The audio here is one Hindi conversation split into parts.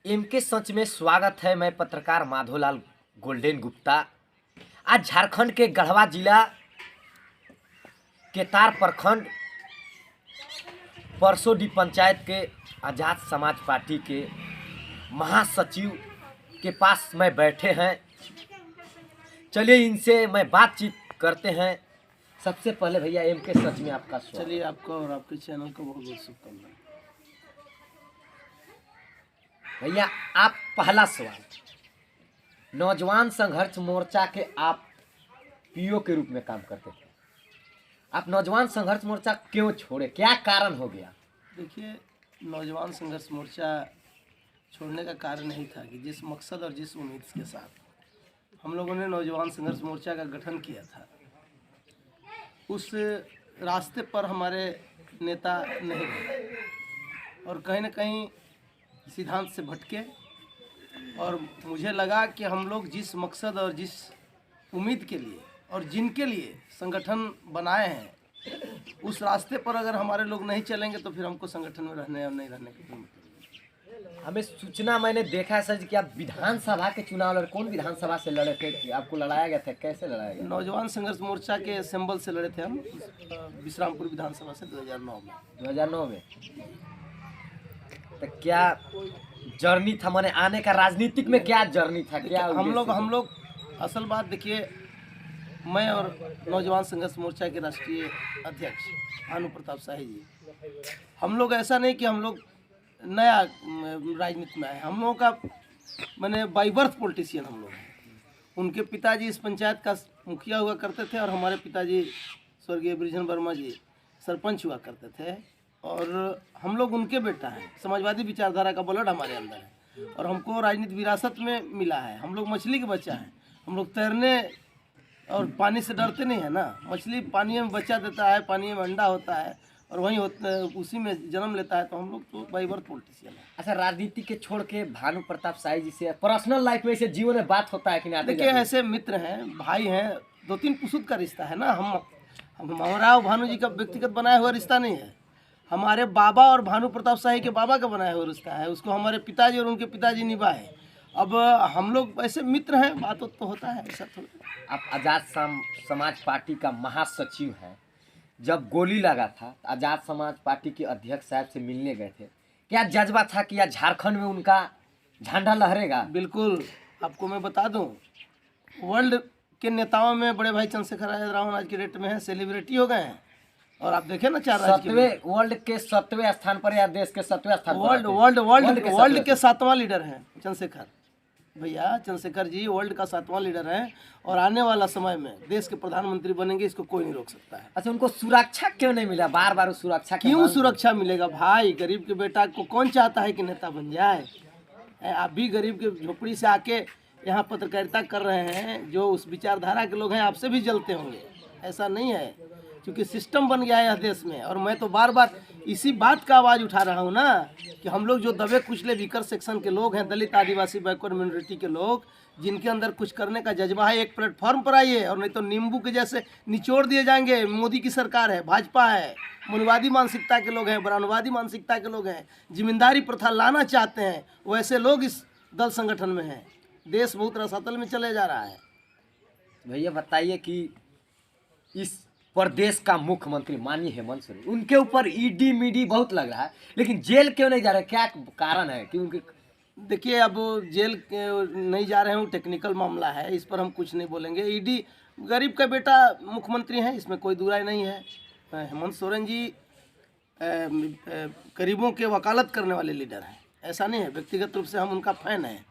इनके सच में स्वागत है। मैं पत्रकार माधोलाल गोल्डन गुप्ता। आज झारखंड के गढ़वा जिला केतार प्रखंड परसोडी पंचायत के आज़ाद समाज पार्टी के महासचिव के पास में बैठे हैं। चलिए इनसे मैं बातचीत करते हैं। सबसे पहले भैया एम के सच में आपका स्वागत। चलिए, आपका और आपके चैनल को बहुत बहुत शुभकामनाएं। भैया आप पहला सवाल, नौजवान संघर्ष मोर्चा के आप पीओ के रूप में काम करते थे। आप नौजवान संघर्ष मोर्चा क्यों छोड़े, क्या कारण हो गया? देखिए, नौजवान संघर्ष मोर्चा छोड़ने का कारण यही था कि जिस मकसद और जिस उम्मीद के साथ हम लोगों ने नौजवान संघर्ष मोर्चा का गठन किया था, उस रास्ते पर हमारे नेता नहीं गए और कहीं न कहीं सिद्धांत से भटके। और मुझे लगा कि हम लोग जिस मकसद और जिस उम्मीद के लिए और जिनके लिए संगठन बनाए हैं, उस रास्ते पर अगर हमारे लोग नहीं चलेंगे तो फिर हमको संगठन में रहने और नहीं रहने की कोई मतलब नहीं। हमें सूचना मैंने देखा है सर कि आप विधानसभा के चुनाव लड़े। कौन विधानसभा से लड़े थे? आपको लड़ाया गया था, कैसे लड़ाया गया? नौजवान संघर्ष मोर्चा के सिंबल से लड़े थे हम विश्रामपुर विधानसभा से 2009 में। 2009 में। तो क्या जर्नी था, माने आने का राजनीतिक में क्या जर्नी था? क्या हम लोग असल बात देखिए, मैं और नौजवान संघर्ष मोर्चा के राष्ट्रीय अध्यक्ष भानु प्रताप शाही जी, हम लोग ऐसा नहीं कि हम लोग नया राजनीति में आए। हम लोगों का मैंने बाई बर्थ पॉलिटिशियन हम लोग हैं। उनके पिताजी इस पंचायत का मुखिया हुआ करते थे और हमारे पिताजी स्वर्गीय ब्रिजन वर्मा जी सरपंच हुआ करते थे। और हम लोग उनके बेटा हैं। समाजवादी विचारधारा का ब्लड हमारे अंदर है और हमको राजनीतिक विरासत में मिला है। हम लोग मछली के बच्चा हैं। हम लोग तैरने और पानी से डरते नहीं है ना। मछली पानी में बच्चा देता है, पानी में अंडा होता है और वहीं उसी में जन्म लेता है। तो हम लोग तो बाई बर्थ पॉलिटिशियन है। अच्छा, राजनीति के छोड़ के भानु प्रताप शाही जी से पर्सनल लाइफ में से जीवन में बात होता है कि नहीं? देखिए, ऐसे मित्र हैं, भाई हैं, 2-3 पुसुत का रिश्ता है ना। हमारा भानु जी का व्यक्तिगत बनाया हुआ रिश्ता नहीं है। हमारे बाबा और भानु प्रताप शाही के बाबा का बनाया हुआ रिश्ता है। उसको हमारे पिताजी और उनके पिताजी निभाए। अब हम लोग ऐसे मित्र हैं, बात तो होता है, ऐसा थोड़ा। आप आज़ाद समाज पार्टी का महासचिव हैं। जब गोली लगा था तो आज़ाद समाज पार्टी के अध्यक्ष साहब से मिलने गए थे। क्या जज्बा था कि आज झारखंड में उनका झंडा लहरेगा? बिल्कुल, आपको मैं बता दूं, वर्ल्ड के नेताओं में बड़े भाई चंद्रशेखर आजाद रावण आज की डेट में है, सेलिब्रिटी हो गए हैं। और आप देखें ना, 7वें वर्ल्ड के 7वें स्थान पर या देश के 7वें स्थान पर? वर्ल्ड के 7वां लीडर हैं चंद्रशेखर भैया। चंद्रशेखर जी वर्ल्ड का 7वां लीडर हैं और आने वाला समय में देश के प्रधानमंत्री बनेंगे, इसको कोई नहीं रोक सकता है। अच्छा, उनको सुरक्षा क्यों नहीं मिला? बार बार सुरक्षा क्यों सुरक्षा मिलेगा भाई? गरीब के बेटा को कौन चाहता है कि नेता बन जाए? आप भी गरीब के झोपड़ी से आके यहाँ पत्रकारिता कर रहे हैं। जो उस विचारधारा के लोग हैं आपसे भी जलते होंगे। ऐसा नहीं है, क्योंकि सिस्टम बन गया है यह देश में। और मैं तो बार बार इसी बात का आवाज़ उठा रहा हूँ ना कि हम लोग जो दबे कुचले वीकर सेक्शन के लोग हैं, दलित आदिवासी बैकवर्ड मिनोरिटी के लोग, जिनके अंदर कुछ करने का जज्बा है, एक प्लेटफॉर्म पर आइए। और नहीं तो नींबू के जैसे निचोड़ दिए जाएंगे। मोदी की सरकार है, भाजपा है, मनवादी मानसिकता के लोग हैं, ब्राह्मणवादी मानसिकता के लोग हैं, जिम्मेदारी प्रथा लाना चाहते हैं, वैसे लोग इस दल संगठन में हैं। देश बहुत रसातल में चले जा रहा है। भैया बताइए कि इस प्रदेश का मुख्यमंत्री माननीय हेमंत सोरेन, उनके ऊपर ईडी मीडी बहुत लग रहा है, लेकिन जेल क्यों नहीं जा रहे? क्या कारण है? क्योंकि देखिए, अब जेल नहीं जा रहे हैं, टेक्निकल मामला है, इस पर हम कुछ नहीं बोलेंगे। ईडी गरीब का बेटा मुख्यमंत्री हैं, इसमें कोई दुराई नहीं है। हेमंत सोरेन जी गरीबों के वकालत करने वाले लीडर हैं। ऐसा नहीं है, व्यक्तिगत रूप से हम उनका फ़ैन हैं।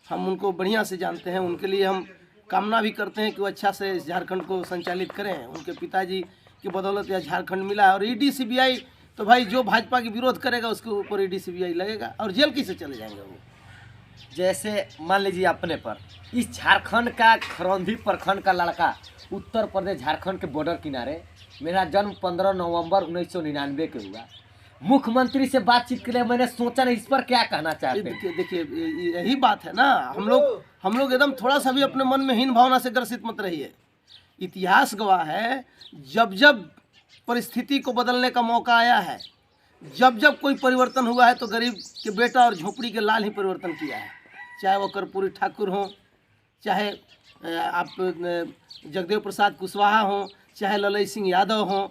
हम उनको बढ़िया से जानते हैं। उनके लिए हम कामना भी करते हैं कि वो अच्छा से इस झारखंड को संचालित करें। उनके पिताजी की बदौलत यह झारखंड मिला है। और ईडी सीबीआई तो भाई जो भाजपा की विरोध करेगा उसके ऊपर ईडी सीबीआई लगेगा और जेल कैसे चले जाएंगे वो? जैसे मान लीजिए अपने पर इस झारखंड का खरौंधी प्रखंड का लड़का, उत्तर प्रदेश झारखंड के बॉर्डर किनारे, मेरा जन्म 15 नवंबर 1999 के हुआ। मुख्यमंत्री से बातचीत के लिए मैंने सोचा नहीं, इस पर क्या कहना चाहते हैं? देखिए, यही बात है ना। हम लोग एकदम थोड़ा सा भी अपने मन में हीन भावना से ग्रसित मत रहिए। इतिहास गवाह है, जब जब परिस्थिति को बदलने का मौका आया है, जब जब कोई परिवर्तन हुआ है तो गरीब के बेटा और झोपड़ी के लाल ही परिवर्तन किया है, चाहे वो कर्पूरी ठाकुर हों, चाहे आप जगदेव प्रसाद कुशवाहा हों, चाहे ललई सिंह यादव हों,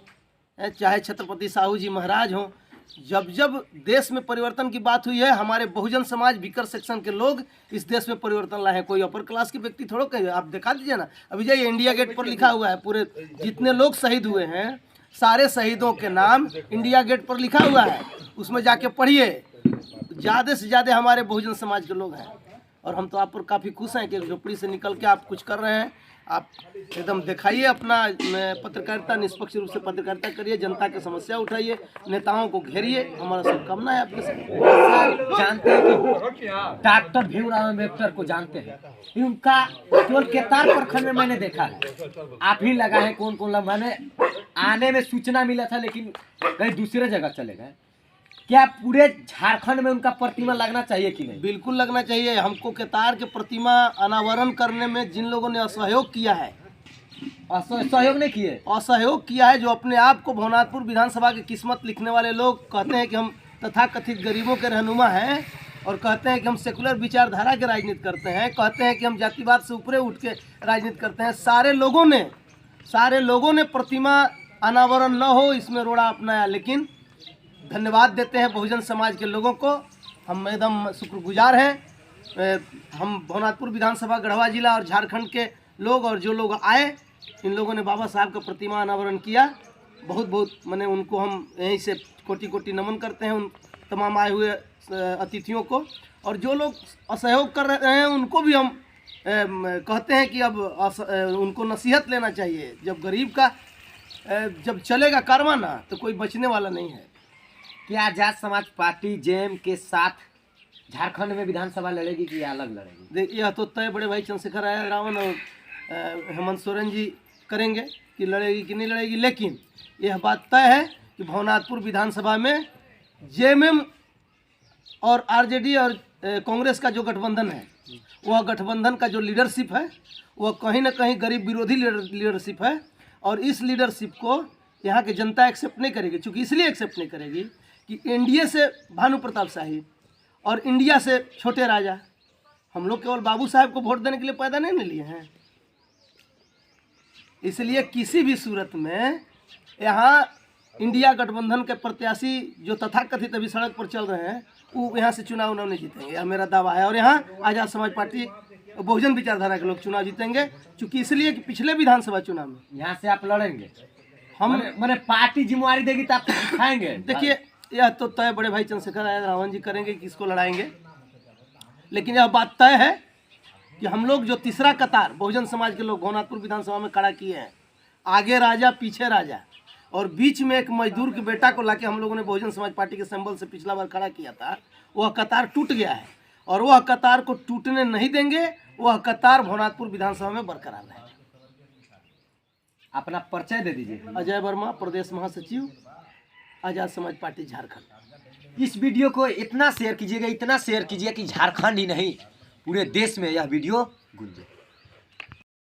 चाहे छत्रपति साहू जी महाराज हों। जब जब देश में परिवर्तन की बात हुई है, हमारे बहुजन समाज विकर सेक्शन के लोग इस देश में परिवर्तन लाए हैं। कोई अपर क्लास के व्यक्ति थोड़ा कहे, आप दिखा दीजिए ना। अभी जाइए, इंडिया गेट पर लिखा हुआ है, पूरे जितने लोग शहीद हुए हैं सारे शहीदों के नाम इंडिया गेट पर लिखा हुआ है, उसमें जाके पढ़िए। ज़्यादा से ज़्यादा हमारे बहुजन समाज के लोग हैं और हम तो आप पर काफ़ी खुश हैं कि झोपड़ी से निकल के आप कुछ कर रहे हैं। आप एकदम दिखाइए अपना पत्रकारिता, निष्पक्ष रूप से पत्रकारिता करिए, जनता की समस्या उठाइए, नेताओं को घेरिए। हमारा शुभकामना है आपके साथ। जानते हैं कि डॉक्टर भीमराव अम्बेडकर को जानते हैं, उनका केवल केतार प्रखंड में मैंने देखा है। आप ही लगा है कौन कौन लगा, मैंने आने में सूचना मिला था लेकिन कहीं दूसरे जगह चले गए। क्या पूरे झारखंड में उनका प्रतिमा लगना चाहिए कि नहीं? बिल्कुल लगना चाहिए। हमको केतार के प्रतिमा अनावरण करने में जिन लोगों ने असहयोग किया है, सहयोग नहीं किए, असहयोग किया है, जो अपने आप को भवनाथपुर विधानसभा की किस्मत लिखने वाले लोग कहते हैं कि हम तथाकथित गरीबों के रहनुमा हैं और कहते हैं कि हम सेकुलर विचारधारा के राजनीति करते हैं, कहते हैं कि हम जातिवाद से ऊपरे उठ के राजनीति करते हैं, सारे लोगों ने प्रतिमा अनावरण न हो इसमें रोड़ा अपनाया। लेकिन धन्यवाद देते हैं बहुजन समाज के लोगों को, हम एकदम शुक्रगुजार हैं। हम भवनाथपुर विधानसभा, गढ़वा जिला और झारखंड के लोग और जो लोग आए, इन लोगों ने बाबा साहब का प्रतिमा अनावरण किया। बहुत बहुत मैंने उनको हम यहीं से कोटि कोटि नमन करते हैं, उन तमाम आए हुए अतिथियों को। और जो लोग असहयोग कर रहे हैं उनको भी हम कहते हैं कि अब उनको नसीहत लेना चाहिए। जब गरीब का जब चलेगा कारवां ना तो कोई बचने वाला नहीं है। क्या आजाद समाज पार्टी जेएम के साथ झारखंड में विधानसभा लड़ेगी कि अलग लड़ेगी? देखिए, यह तो तय बड़े भाई चंद्रशेखर रावण और हेमंत सोरेन जी करेंगे कि लड़ेगी कि नहीं लड़ेगी। लेकिन यह बात तय है कि भवनाथपुर विधानसभा में जेएमएम और आरजेडी और कांग्रेस का जो गठबंधन है, वह गठबंधन का जो लीडरशिप है वह कहीं ना कहीं गरीब विरोधी लीडरशिप है। और इस लीडरशिप को यहाँ की जनता एक्सेप्ट नहीं करेगी। चूँकि इसलिए एक्सेप्ट नहीं करेगी कि एनडीए से भानु प्रताप शाही और इंडिया से छोटे राजा, हम लोग केवल बाबू साहब को वोट देने के लिए पैदा नहीं लिए हैं। इसलिए किसी भी सूरत में यहाँ इंडिया गठबंधन के प्रत्याशी जो तथाकथित अभी सड़क पर चल रहे हैं, वो यहाँ से चुनाव नहीं जीतेंगे, यह मेरा दावा है। और यहाँ आजाद समाज पार्टी बहुजन विचारधारा के लोग चुनाव जीतेंगे। चूँकि इसलिए कि पिछले विधानसभा चुनाव में यहाँ से आप लड़ेंगे, हम मैंने पार्टी जिम्मेवारी देगी तो आप दिखाएंगे। देखिए, यह तो तय बड़े भाई चंद्रशेखर रावण जी करेंगे कि किसको लड़ाएंगे। लेकिन यह बात तय है कि हम लोग जो तीसरा कतार बहुजन समाज के लोग भवनाथपुर विधानसभा में खड़ा किए हैं, आगे राजा पीछे राजा, और बीच में एक मजदूर के बेटा को लाके हम लोगों ने बहुजन समाज पार्टी के सिंबल से पिछला बार खड़ा किया था, वह कतार टूट गया है और वह कतार को टूटने नहीं देंगे। वह कतार भवनाथपुर विधानसभा में बरकरार रहेगा। अपना परिचय दे दीजिए। अजय वर्मा, प्रदेश महासचिव, आजाद समाज पार्टी झारखंड। इस वीडियो को इतना शेयर कीजिएगा कि झारखंड ही नहीं पूरे देश में यह वीडियो गूंजे।